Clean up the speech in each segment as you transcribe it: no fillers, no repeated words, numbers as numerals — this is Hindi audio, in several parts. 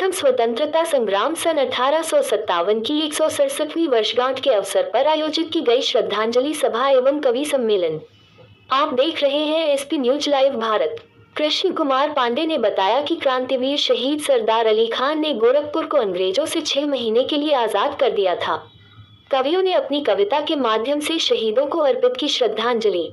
प्रथम स्वतंत्रता संग्राम सन 1857 की 167वीं वर्षगांठ के अवसर पर आयोजित की गई श्रद्धांजलि सभा एवं कवि सम्मेलन। आप देख रहे हैं SP news live Bharat. Krishna Kumar Pandey ने बताया कि क्रांतिवीर शहीद सरदार अली खान ने गोरखपुर को अंग्रेजों से 6 महीने के लिए आजाद कर दिया था। कवियों ने अपनी कविता के माध्यम से शहीदों को अर्पित की श्रद्धांजलि।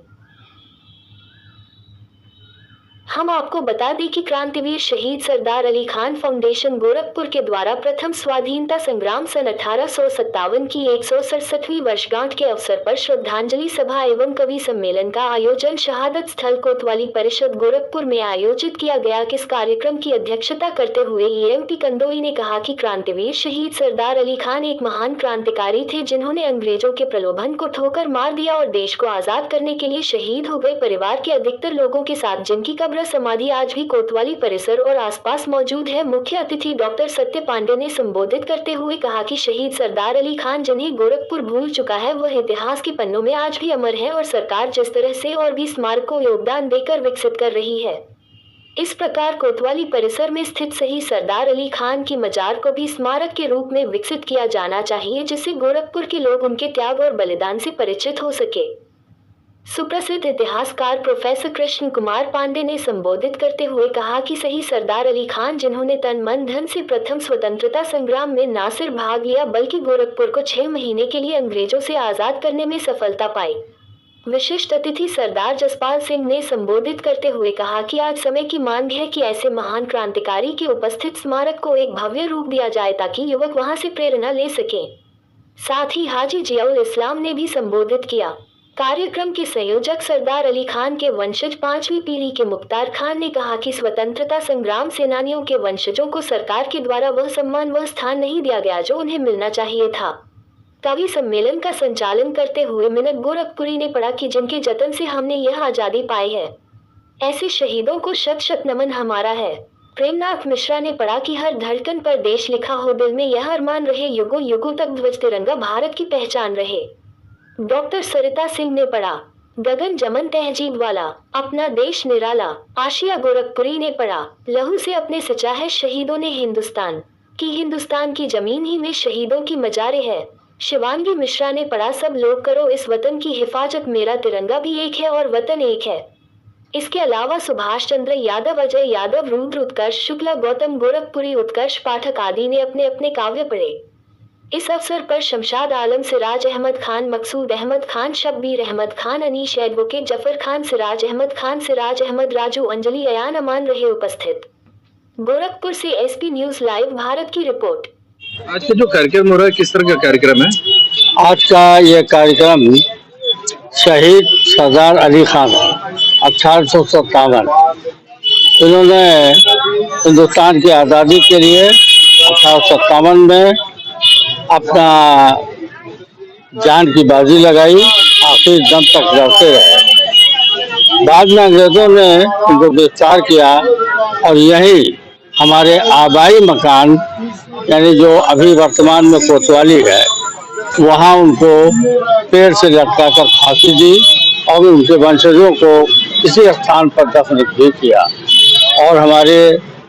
हम आपको बता दें कि क्रांतिवीर शहीद सरदार अली खान फाउंडेशन गोरखपुर के द्वारा प्रथम स्वाधीनता संग्राम सन 1857 की 167वीं वर्षगांठ के अवसर पर श्रद्धांजलि सभा एवं कवि सम्मेलन का आयोजन शहादत स्थल कोतवाली परिषद गोरखपुर में आयोजित किया गया। इस कार्यक्रम की अध्यक्षता करते हुए एएमपी कंदोई ने कहा कि क्रांतिवीर शहीद सरदार अली खान एक महान क्रांतिकारी थे, जिन्होंने अंग्रेजों के प्रलोभन को ठोकर मार दिया और देश को आजाद करने के लिए शहीद हो गए। परिवार के अधिकतर लोगों के साथ जिनकी कब्र समाधि आज भी कोतवाली परिसर और आसपास मौजूद है। मुख्य अतिथि डॉक्टर सत्य पांडे ने संबोधित करते हुए कहा कि शहीद सरदार अली खान जिन्हें गोरखपुर भूल चुका है, वह इतिहास के पन्नों में आज भी अमर है और सरकार जिस तरह से और भी स्मारक को योगदान देकर विकसित कर रही है, इस प्रकार कोतवाली परिसर में स्थित शहीद सरदार अली खान की मजार को भी स्मारक के रूप में विकसित किया जाना चाहिए, जिससे गोरखपुर के लोग उनके त्याग और बलिदान से परिचित हो सके। सुप्रसिद्ध इतिहासकार प्रोफेसर कृष्ण कुमार पांडे ने संबोधित करते हुए कहा कि शहीद सरदार अली खान जिन्होंने तन मन धन से प्रथम स्वतंत्रता संग्राम में न सिर्फ भाग लिया बल्कि गोरखपुर को 6 महीने के लिए अंग्रेजों से आजाद करने में सफलता पाई। विशिष्ट अतिथि सरदार जसपाल सिंह ने संबोधित करते हुए कहा कि आज समय की मांग है कि ऐसे महान क्रांतिकारी के उपस्थित स्मारक को एक भव्य रूप दिया जाए ताकि युवक वहां से प्रेरणा ले सकें। साथ ही हाजी जियाउल इस्लाम ने भी संबोधित किया। कार्यक्रम के संयोजक सरदार अली खान के वंशज 5वीं पीढ़ी के मुख्तार खान ने कहा कि स्वतंत्रता संग्राम सेनानियों के वंशजों को सरकार के द्वारा वह सम्मान व स्थान नहीं दिया गया जो उन्हें मिलना चाहिए था। कवि सम्मेलन का संचालन करते हुए मिनट गोरखपुरी ने पढ़ा कि जिनके जतन से हमने यह आजादी पाई है, ऐसे शहीदों को शत शत नमन हमारा है। प्रेमनाथ मिश्रा ने पढ़ा कि हर धड़कन पर देश लिखा हो, दिल में यह अरमान रहे, युगों युगों तक ध्वज तिरंगा भारत की पहचान रहे। डॉक्टर सरिता सिंह ने पढ़ा गगन जमन तहजीब वाला, अपना देश निराला। आशिया गोरखपुरी ने पढ़ा लहू से अपने सचा है शहीदों ने हिंदुस्तान की जमीन ही में शहीदों की मजारे है। शिवांगी मिश्रा ने पढ़ा सब लोग करो इस वतन की हिफाजत, मेरा तिरंगा भी एक है और वतन एक है। इसके अलावा सुभाष चंद्र यादव, अजय यादव, रुद्र उत्कर्ष शुक्ला, गौतम गोरखपुरी, उत्कर्ष पाठक आदि ने अपने अपने काव्य पढ़े। इस अवसर पर शमशाद आलम, सिराज अहमद खान, मकसूद अहमद खान, शब्बीर अहमद खान, अनीश, एडवोकेट जफर खान, सिराज अहमद खान, सिराज अहमद, राजू, अंजलि, अयान अमान रहे उपस्थित। गोरखपुर से एसपी न्यूज लाइव भारत की रिपोर्ट। आज का जो कार्यक्रम हो रहा है किस तरह का कार्यक्रम है? आज का ये कार्यक्रम शहीद सरदार अली खान 1857 इन्होंने हिंदुस्तान की आज़ादी के लिए 1857 में अपना जान की बाजी लगाई, आखिर दम तक लड़ते रहे। बाद में अंग्रेजों ने इनको गिरफ्तार किया और यही हमारे आबाई मकान यानी जो अभी वर्तमान में कोतवाली है, वहाँ उनको पेड़ से लटका कर फांसी दी और उनके वंशजों को इसी स्थान पर दफन भी किया और हमारे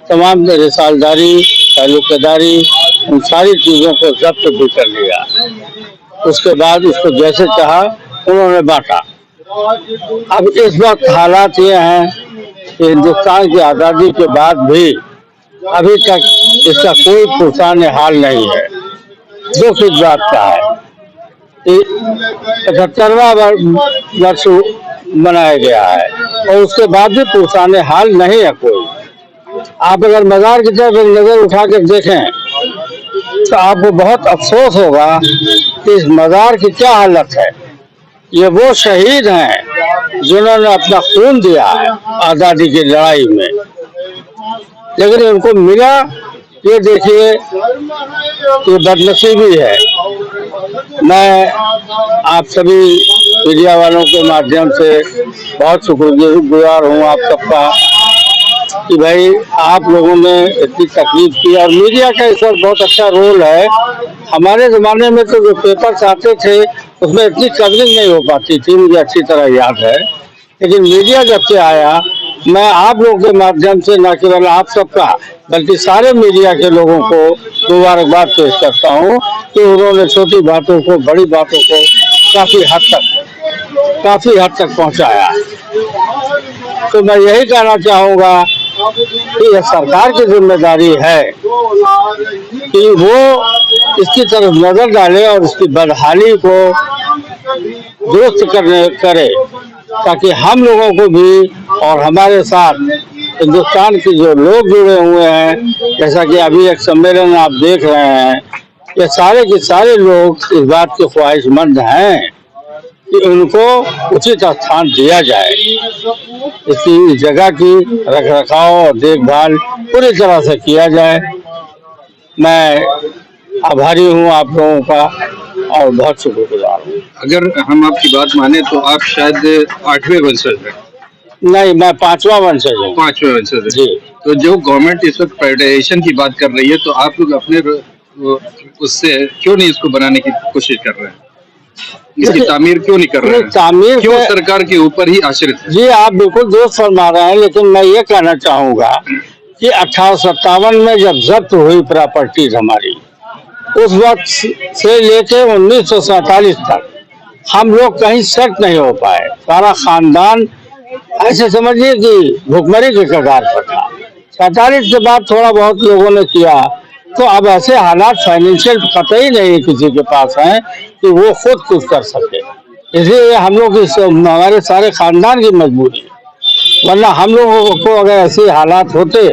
तमाम रिसालदारी, ताल्लुकेदारी, उन सारी चीज़ों को जब्त भी कर लिया। उसके बाद उसको जैसे चाहा उन्होंने बांटा। अब इस वक्त हालात ये हैं कि हिंदुस्तान की आज़ादी के बाद भी अभी तक इसका कोई पुरसाने हाल नहीं है। दुख इस बात का है कि 75वां वर्ष मनाया गया है और उसके बाद भी पुरसाने हाल नहीं है कोई। आप अगर मजार की तरफ नजर उठा कर देखें तो आपको बहुत अफसोस होगा कि इस मजार की क्या हालत है। ये वो शहीद हैं जिन्होंने अपना खून दिया है आज़ादी की लड़ाई में, लेकिन उनको मिला ये देखिए ये बदनसीबी है। मैं आप सभी मीडिया वालों के माध्यम से बहुत शुक्रगुजार हूँ आप सबका कि भाई आप लोगों ने इतनी तकलीफ की और मीडिया का इस वक्त बहुत अच्छा रोल है। हमारे ज़माने में तो जो पेपर्स आते थे उसमें इतनी कवरिंग नहीं हो पाती थी, मुझे अच्छी तरह याद है, लेकिन मीडिया जब से आया मैं आप लोगों के माध्यम से न केवल आप सबका बल्कि सारे मीडिया के लोगों को मुबारकबाद पेश करता हूँ कि उन्होंने छोटी बातों को, बड़ी बातों को काफी हद तक पहुँचाया। तो मैं यही कहना चाहूँगा कि यह सरकार की जिम्मेदारी है कि वो इसकी तरफ नजर डाले और इसकी बदहाली को दुरुस्त करे, ताकि हम लोगों को भी और हमारे साथ हिंदुस्तान के जो लोग जुड़े हुए हैं, जैसा कि अभी एक सम्मेलन आप देख रहे हैं, ये सारे के सारे लोग इस बात के ख्वाहिशमंद हैं कि उनको उचित स्थान दिया जाए। इसकी जगह की रखरखाव और देखभाल पूरी तरह से किया जाए। मैं आभारी हूँ आप लोगों का और बहुत शुक्रगुजार हूँ। अगर हम आपकी बात माने तो आप शायद 8वें वंशज हैं। नहीं, मैं 5वां वंशज हूँ। 5वें वंशज जी। तो जो गवर्नमेंट इस वक्त प्राइवेटाइजेशन की बात कर रही है, तो आप लोग अपने उससे क्यों नहीं इसको बनाने की कोशिश कर रहे हैं? इसकी तामीर क्यों नहीं कर रहे हैं? तामीर क्यों सरकार के ऊपर ही आश्रित है? जी, आप बिल्कुल दुरुस्त फरमा रहे हैं, लेकिन मैं ये कहना चाहूँगा कि 1857 में जब जब्त हुई प्रॉपर्टीज हमारी, उस वक्त से लेके 1947 तक हम लोग कहीं सेट नहीं हो पाए। सारा खानदान ऐसे समझिए कि भुखमरी के कगार पर था। 47 के बाद थोड़ा बहुत लोगों ने किया, तो अब ऐसे हालात फाइनेंशियल कतई नहीं किसी के पास हैं कि वो खुद कुछ कर सके। इसलिए हम लोग हमारे सारे खानदान की मजबूरी है, वरना हम लोगों को अगर ऐसे हालात होते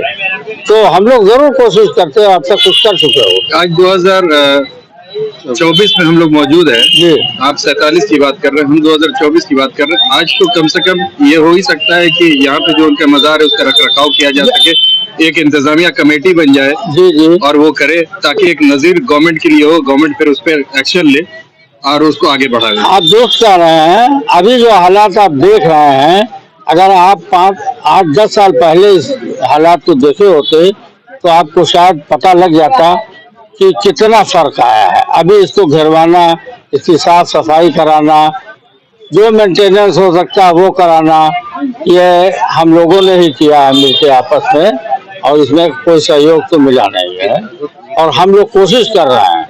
तो हम लोग जरूर कोशिश करते हैं, अब तक कुछ कर चुके हो। आज 2024 में हम लोग मौजूद हैं। जी, आप 47 की बात कर रहे हैं, हम 2024 की बात कर रहे हैं। आज तो कम से कम ये हो ही सकता है कि यहाँ पे जो उनका मज़ार है उसका रखरखाव किया जा सके, एक इंतजामिया कमेटी बन जाए। जी जी, और वो करे, ताकि एक नज़ीर गवर्नमेंट के लिए हो, गवर्नमेंट फिर उस पर एक्शन ले और उसको आगे बढ़ाए। आप दोस्त कह रहे हैं, अभी जो हालात आप देख रहे हैं, अगर आप 5-8-10 साल पहले इस हालात को देखे होते तो आपको शायद पता लग जाता कि कितना फर्क आया है। अभी इसको घेरवाना, इसकी साफ सफाई कराना, जो मेंटेनेंस हो सकता है वो कराना, ये हम लोगों ने ही किया है मिलकर आपस में, और इसमें कोई सहयोग तो मिला नहीं है और हम लोग कोशिश कर रहे हैं।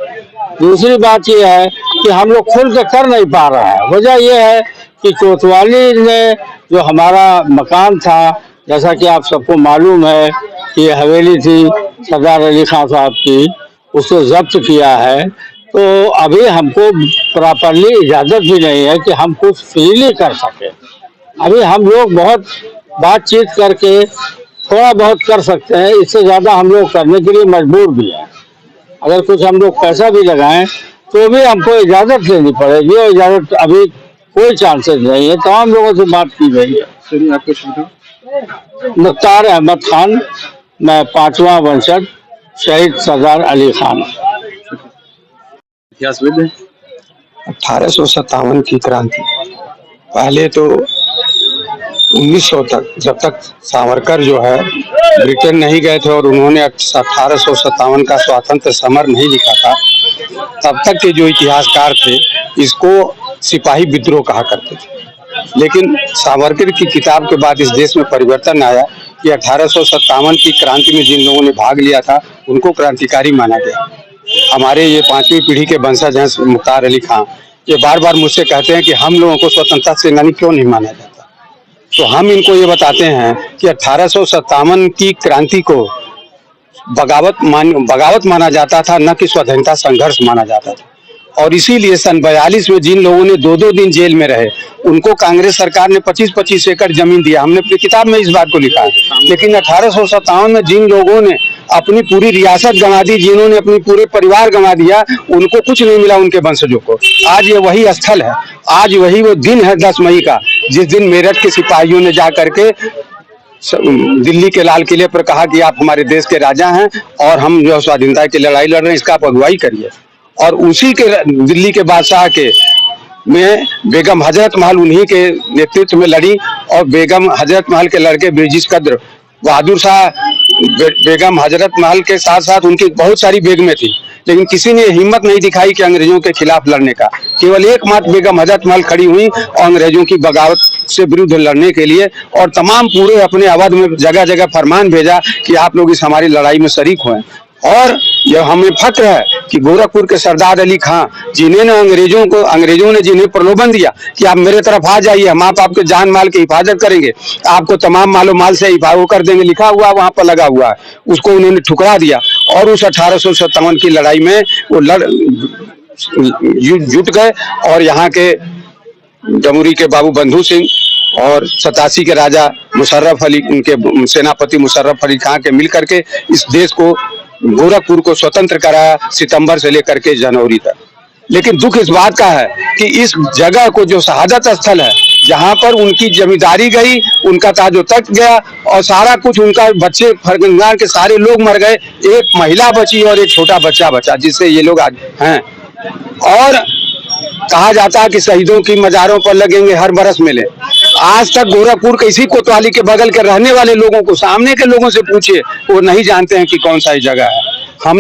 दूसरी बात यह है कि हम लोग खुल के कर नहीं पा रहे हैं। वजह यह है कि कोतवाली ने जो हमारा मकान था, जैसा कि आप सबको मालूम है कि ये हवेली थी सरदार अली खान साहब की, उसको जब्त किया है। तो अभी हमको प्रॉपरली इजाज़त भी नहीं है कि हम कुछ फ्रीली कर सके। अभी हम लोग बहुत बातचीत करके थोड़ा बहुत कर सकते हैं, इससे ज़्यादा हम लोग करने के लिए मजबूर भी हैं। अगर कुछ हम लोग पैसा भी लगाएं तो भी हमको इजाज़त लेनी पड़ेगी, और इजाज़त अभी कोई चांसेस नहीं है। तमाम लोगों से बात की गई है। चलिए, आपको शुक्रिया। मुख्तार अहमद खान, मैं 5वां वंशज, शहीद सरदार अली खान। इतिहास विद है। 1857 की क्रांति, पहले तो 1900 तक, जब तक सावरकर जो है ब्रिटेन नहीं गए थे और उन्होंने 1857 का स्वातंत्र समर नहीं लिखा था, तब तक के जो इतिहासकार थे इसको सिपाही विद्रोह कहा करते थे। लेकिन सावरकर की किताब के बाद इस देश में परिवर्तन आया कि 1857 की क्रांति में जिन लोगों ने भाग लिया था उनको क्रांतिकारी माना गया। हमारे ये 5वीं पीढ़ी के वंशज हैं मुख्तार अली खान, ये बार बार मुझसे कहते हैं कि हम लोगों को स्वतंत्रता सेनानी क्यों नहीं माना जाता। तो हम इनको ये बताते हैं कि 1857 की क्रांति को बगावत माना जाता था, न कि स्वाधीनता संघर्ष माना जाता था। और इसीलिए सन 42 में जिन लोगों ने 2-2 दिन जेल में रहे उनको कांग्रेस सरकार ने 25-25 एकड़ जमीन दिया। हमने अपनी किताब में इस बात को लिखा है। लेकिन 1857 में जिन लोगों ने अपनी पूरी रियासत गंवा दी, जिन्होंने अपनी पूरे परिवार गंवा दिया, उनको कुछ नहीं मिला उनके वंशजों को। आज ये वही स्थल है, आज वही वो दिन है 10 मई का, जिस दिन मेरठ के सिपाहियों ने जा करके दिल्ली के लाल किले पर कहा कि आप हमारे देश के राजा हैं और हम जो स्वाधीनता की लड़ाई लड़ रहे हैं, इसका आप अगुवाई करिए। और उसी के दिल्ली के बादशाह के में बेगम हजरत महल उन्हीं के नेतृत्व में लड़ी, और बेगम हजरत महल के लड़के ब्रिटिश कद्र बहादुर शाह बेगम हजरत महल के साथ साथ उनकी बहुत सारी बेगमें थी, लेकिन किसी ने हिम्मत नहीं दिखाई कि अंग्रेजों के खिलाफ लड़ने का। केवल एकमात्र बेगम हजरत महल खड़ी हुई और अंग्रेजों की बगावत से विरुद्ध लड़ने के लिए, और तमाम पूरे अपने अवध में जगह जगह फरमान भेजा कि आप लोग इस हमारी लड़ाई में शरीक हुए। और यह हमें फक्र है कि गोरखपुर के सरदार अली खां जिन्हें अंग्रेजों ने जिन्हें प्रलोभन दिया कि आप मेरे तरफ आ जाइए, हम आपके जान माल की हिफाजत करेंगे, आपको तमाम मालो माल से हिफाजत कर देंगे, लिखा हुआ वहां पर लगा हुआ है, उसको उन्होंने ठुकरा दिया। और उस 1857 की लड़ाई में वो जुट गए और यहाँ के जमुरी के बाबू बंधु सिंह और 87 के राजा मुशर्रफ अली, उनके सेनापति मुशर्रफ अली खां के मिलकर के इस देश को, गोरखपुर को स्वतंत्र कराया सितंबर से लेकर के जनवरी तक। लेकिन दुख इस बात का है कि इस जगह को जो शहादत स्थल है, जहां पर उनकी जमींदारी गई, उनका ताजो तख्त गया और सारा कुछ, उनका बच्चे खानदान के सारे लोग मर गए, एक महिला बची और एक छोटा बच्चा बचा जिससे ये लोग आज हैं। और कहा जाता है कि शहीदों की मजारों पर लगेंगे हर बरस मेले। आज तक गोरखपुर के इसी कोतवाली के बगल के रहने वाले लोगों को, सामने के लोगों से पूछिए, वो नहीं जानते हैं कि कौन सा ये जगह है। हम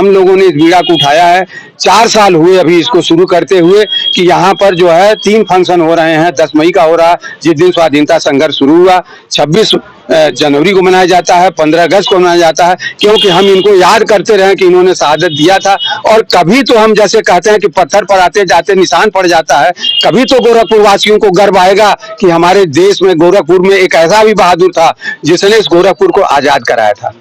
लोगों ने इस बीड़ा को उठाया है। 4 साल हुए अभी इसको शुरू करते हुए कि यहाँ पर जो है 3 फंक्शन हो रहे हैं। 10 मई का हो रहा है जिस दिन स्वाधीनता संघर्ष शुरू हुआ, 26 जनवरी को मनाया जाता है, 15 अगस्त को मनाया जाता है, क्योंकि हम इनको याद करते रहे कि इन्होंने शहादत दिया था। और कभी तो हम जैसे कहते हैं कि पत्थर पर आते जाते निशान पड़ जाता है, कभी तो गोरखपुर वासियों को गर्व आएगा कि हमारे देश में गोरखपुर में एक ऐसा भी बहादुर था जिसने इस गोरखपुर को आजाद कराया था।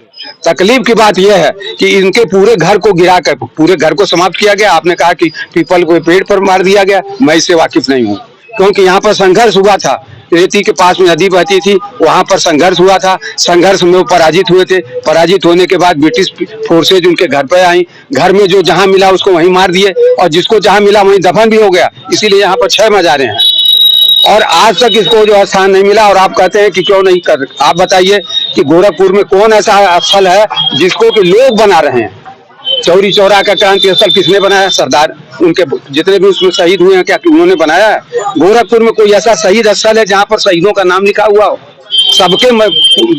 तकलीफ की बात यह है कि इनके पूरे घर को गिरा कर पूरे घर को समाप्त किया गया। आपने कहा कि पीपल को पेड़ पर मार दिया गया, मैं इससे वाकिफ नहीं हूँ, क्योंकि यहाँ पर संघर्ष हुआ था। रेती के पास में नदी बहती थी, वहां पर संघर्ष हुआ था। संघर्ष में वो पराजित हुए थे। पराजित होने के बाद ब्रिटिश फोर्सेज उनके घर पे आई, घर में जो जहां मिला उसको वहीं मार दिए और जिसको जहां मिला वहीं दफन भी हो गया। इसीलिए यहाँ पर 6 मजारें हैं और आज तक इसको जो स्थान नहीं मिला। और आप कहते हैं कि क्यों नहीं कर, आप बताइए कि गोरखपुर में कौन ऐसा स्थल है जिसको कि लोग बना रहे हैं। चौरी चौरा का क्रांति स्थल किसने बनाया? सरदार, उनके जितने भी उसमें शहीद हुए हैं क्या उन्होंने बनाया है? गोरखपुर में कोई ऐसा शहीद स्थल है जहाँ पर शहीदों का नाम लिखा हुआ हो? सबके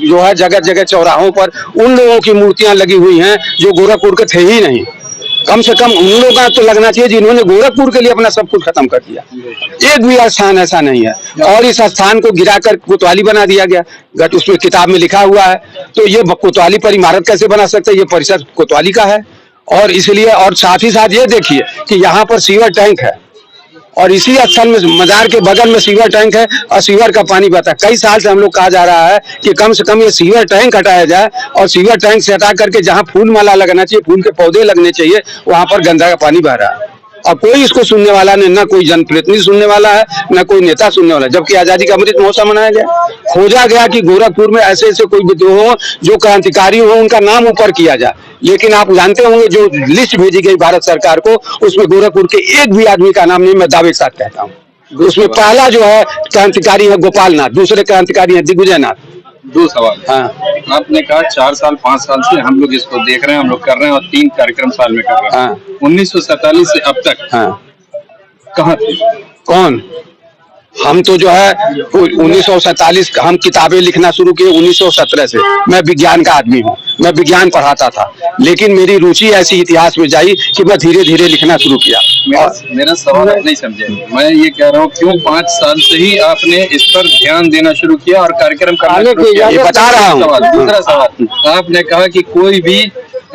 जो है जगह जगह चौराहों पर उन लोगों की मूर्तियां लगी हुई हैं जो गोरखपुर के थे ही नहीं। कम से कम उन लोगों का तो लगना चाहिए जिन्होंने गोरखपुर के लिए अपना सब कुछ खत्म कर दिया। एक भी स्थान ऐसा नहीं है और इस स्थान को गिराकर कोतवाली बना दिया गया। उसमें किताब में लिखा हुआ है, तो ये कोतवाली पर इमारत कैसे बना सकते हैं? ये परिसर कोतवाली का है। और इसलिए, और साथ ही साथ ये देखिए कि यहाँ पर सीवर टैंक है और इसी स्थल में मजार के बगल में सीवर टैंक है और सीवर का पानी बहता है। कई साल से हम लोग कहा जा रहा है कि कम से कम ये सीवर टैंक हटाया जाए और सीवर टैंक से हटा करके जहाँ फूल माला लगना चाहिए, फूल के पौधे लगने चाहिए, वहां पर गंदा का पानी बह रहा है और कोई इसको सुनने वाला नहीं, ना कोई जनप्रतिनिधि सुनने वाला है, ना कोई नेता सुनने वाला है। जबकि आजादी का अमृत महोत्सव मनाया गया, खोजा गया कि गोरखपुर में ऐसे ऐसे कोई विद्रोह हो जो क्रांतिकारी हो, उनका नाम ऊपर किया जाए। लेकिन आप जानते होंगे जो लिस्ट भेजी गई भारत सरकार को, उसमें गोरखपुर के एक भी आदमी का नाम नहीं। मैं दावे के साथ कहता हूँ उसमें पहला जो है क्रांतिकारी है गोपाल नाथ, दूसरे क्रांतिकारी है दिग्विजय नाथ। 2 सवाल। हाँ, आपने कहा 4 साल 5 साल से हम लोग इसको देख रहे हैं, हम लोग कर रहे हैं और 3 कार्यक्रम साल में कर रहे हैं। हाँ। 1947 से अब तक हाँ, कहाँ थे? कौन? हम तो जो है 1947 हम किताबें लिखना शुरू किए 1917 से। मैं विज्ञान का आदमी हूँ, मैं विज्ञान पढ़ाता था, लेकिन मेरी रुचि ऐसी इतिहास में जाई कि मैं धीरे धीरे लिखना शुरू किया। मेरा सवाल आप नहीं समझे। मैं ये कह रहा हूँ क्यों 5 साल से ही आपने इस पर ध्यान देना शुरू किया और कार्यक्रम करना शुरू किया? ये बता रहा हूँ। दूसरा सवाल, आपने कहा कि कोई भी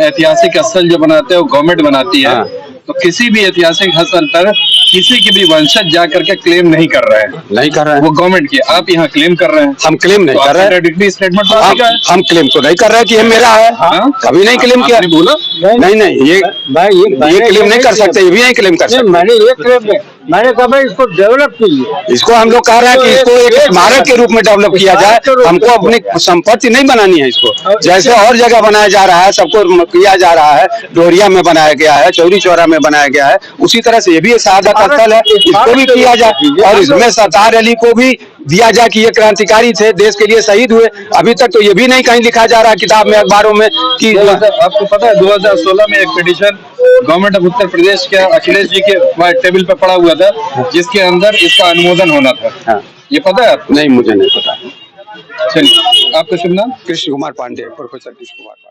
ऐतिहासिक स्थल जो बनाते हैं वो गवर्नमेंट बनाती है, तो किसी भी ऐतिहासिक स्थल पर किसी की भी वंशज जाकर के क्लेम नहीं कर रहे हैं, नहीं कर रहे हैं, वो गवर्नमेंट की। आप यहाँ क्लेम कर रहे हैं। हम क्लेम नहीं कर रहे हैं। स्टेटमेंट हम क्लेम तो नहीं कर रहे कि ये मेरा है। कभी नहीं क्लेम किया। बोला नहीं, ये क्लेम नहीं कर सकते, ये भी नहीं क्लेम कर सकते। मैंने ये क्लेम मैंने कहा भाई इसको डेवलप कीजिए। इसको हम लोग कह रहे हैं कि इसको एक स्मारक के रूप में डेवलप किया जाए। हमको अपनी संपत्ति नहीं बनानी है इसको, जैसे और जगह बनाया जा रहा है, सबको किया जा रहा है। डोरिया में बनाया गया है, चौरी चौरा में बनाया गया है, उसी तरह से ये भी एक शहादत स्थल है, इसको भी किया जाए और इसमें सरदार अली को भी दिया जाए कि ये क्रांतिकारी थे, देश के लिए शहीद हुए। अभी तक तो ये भी नहीं कहीं लिखा जा रहा किताब में, अखबारों में कि आपको पता है 2016 में एक petition government of Uttar Pradesh के अखिलेश जी के टेबल पे पड़ा हुआ था जिसके अंदर इसका अनुमोदन होना था। ये पता है आपको? नहीं, मुझे नहीं पता। चलिए, आपका शुभ नाम? कृष्ण कुमार पांडे, प्रोफेसर कृष्ण कुमार पांडे।